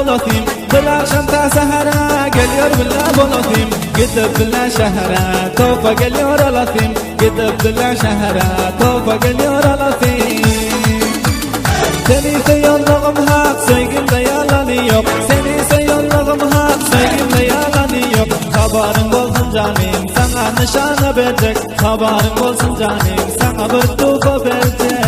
bulasim Akşam ta sahara geliyor billah bulasim Gidip billah şehre tofa geliyor alasim Gidip billah şehre tofa geliyor alasim Seni seyyallığım hak sevgimde yalanı yok Seni seyyallığım hak sevgimde yalanı yok Haberin olsun canım sana nişanı verecek Haberin olsun canım sana bir tufa verecek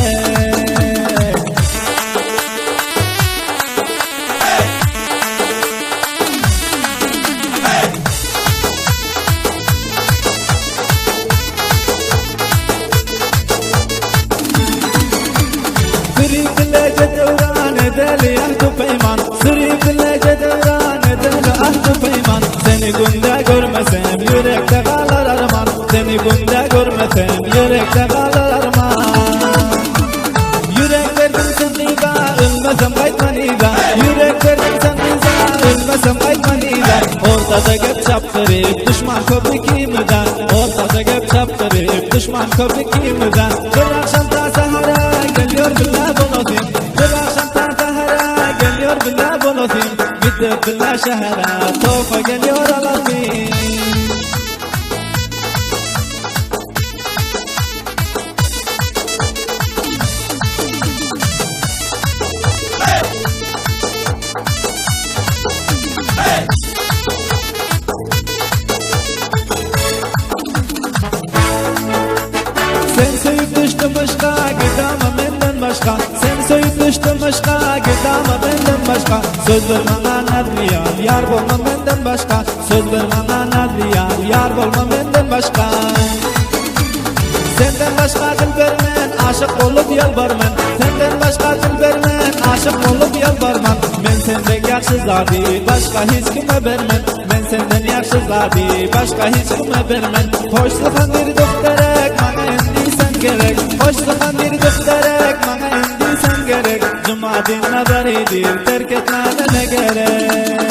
Seni günde görmesem yürekte kalır arman Seni günde görmesem yürekte kalır arman Yürek verdim sen niza ölmesem kaytma niza Yürek verdim sen niza ölmesem kaytma niza Ortada gep çaptırıp düşman köprü kimiden Ortada gep çaptırıp düşman köprü kimiden Bir akşam ta sahara geliyor billah bulasim Bir akşam ta sahara geliyor billah bulasim Gidip billah şehre tofa geliyor alasim Sen söyüp düştün başka gidama benden başka Sen söyüp düştün başka gidama benden başka Söz ver bana nadriyar yar bolma benden başka Söz ver bana nadriyar yar bolma benden başka Senden başka dil vermen aşık olup yalvarman Senden başka dil vermen aşık olup yalvarman Men senden yaxşı zadi başka hiç kime vermen Men senden yaxşı zadi başka hiç kime vermen Hoşluğun bir doktorek bana endi sen gerek Hoşluğun bir doktorek bana endi sen gerek Cuma din nazaridir terk etmene ne gerek